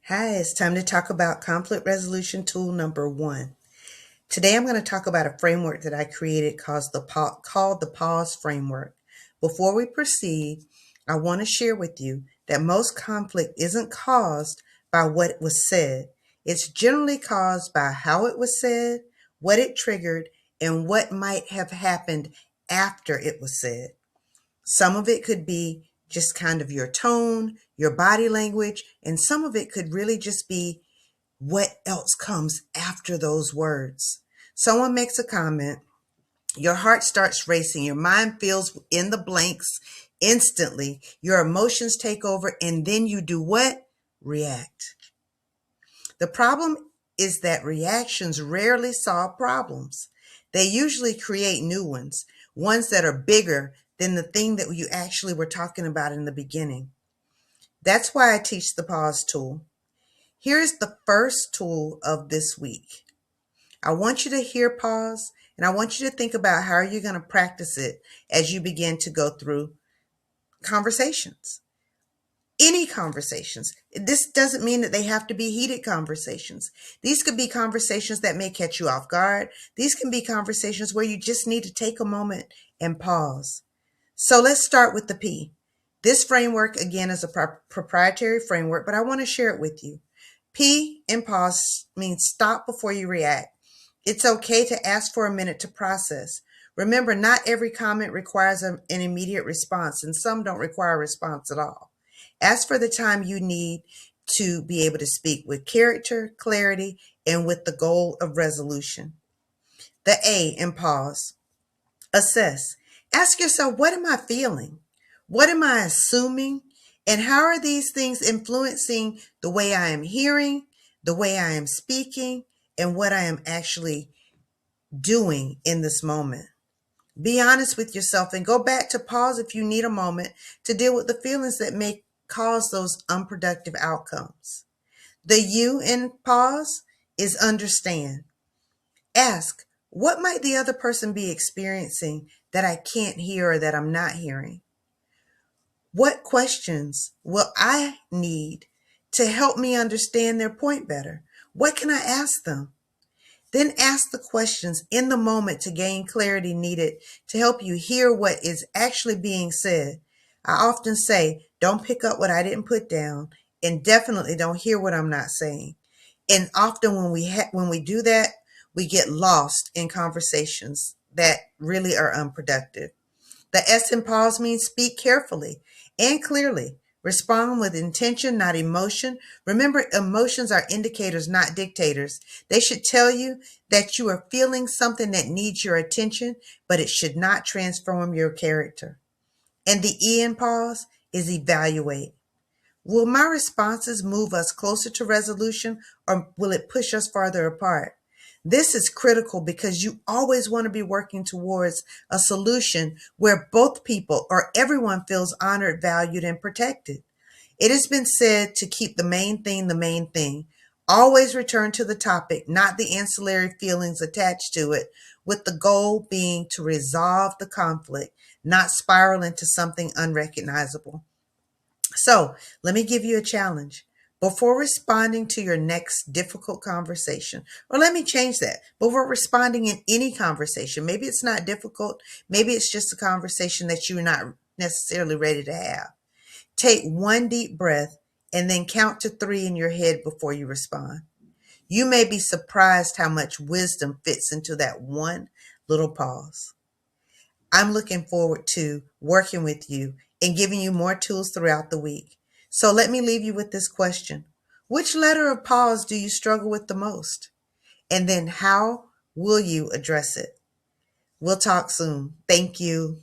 Hi, it's time to talk about conflict resolution tool number 1. Today I'm going to talk about a framework that I created called the P.A.U.S.E framework. Before we proceed, I want to share with you that most conflict isn't caused by what was said. It's generally caused by how it was said, what it triggered, and what might have happened after it was said. Some of it could be just kind of your tone, your body language, and some of it could really just be what else comes after those words. Someone makes a comment, your heart starts racing, your mind fills in the blanks instantly, your emotions take over, and then you do what? React. The problem is that reactions rarely solve problems. They usually create new ones that are bigger than the thing that you actually were talking about in the beginning. That's why I teach the pause tool. Here's the first tool of this week. I want you to hear pause, and I want you to think about how you're going to practice it as you begin to go through conversations. Any conversations. This doesn't mean that they have to be heated conversations. These could be conversations that may catch you off guard. These can be conversations where you just need to take a moment and pause. So let's start with the P. This framework, again, is a proprietary framework, but I want to share it with you. P in pause means stop before you react. It's okay to ask for a minute to process. Remember, not every comment requires an immediate response, and some don't require a response at all. Ask for the time you need to be able to speak with character, clarity, and with the goal of resolution. The A in pause. Assess. Ask yourself, what am I feeling? What am I assuming? And how are these things influencing the way I am hearing, the way I am speaking, and what I am actually doing in this moment? Be honest with yourself and go back to pause if you need a moment to deal with the feelings that may cause those unproductive outcomes. The U in pause is understand. Ask, what might the other person be experiencing that I can't hear or that I'm not hearing? What questions will I need to help me understand their point better? What can I ask them? Then ask the questions in the moment to gain clarity needed to help you hear what is actually being said. I often say, don't pick up what I didn't put down, and definitely don't hear what I'm not saying. And often when we do that, we get lost in conversations that really are unproductive. The S in pause means speak carefully and clearly. Respond with intention, not emotion. Remember, emotions are indicators, not dictators. They should tell you that you are feeling something that needs your attention, but it should not transform your character. And the E in pause is evaluate. Will my responses move us closer to resolution, or will it push us farther apart? This is critical because you always want to be working towards a solution where both people or everyone feels honored, valued, and protected. It has been said to keep the main thing the main thing. Always return to the topic, not the ancillary feelings attached to it, with the goal being to resolve the conflict, not spiral into something unrecognizable. So let me give you a challenge. Before responding to your next difficult conversation, or let me change that, before responding in any conversation, maybe it's not difficult, maybe it's just a conversation that you're not necessarily ready to have. Take one deep breath and then count to 3 in your head before you respond. You may be surprised how much wisdom fits into that one little pause. I'm looking forward to working with you and giving you more tools throughout the week. So let me leave you with this question. Which letter of pause do you struggle with the most? And then how will you address it? We'll talk soon. Thank you.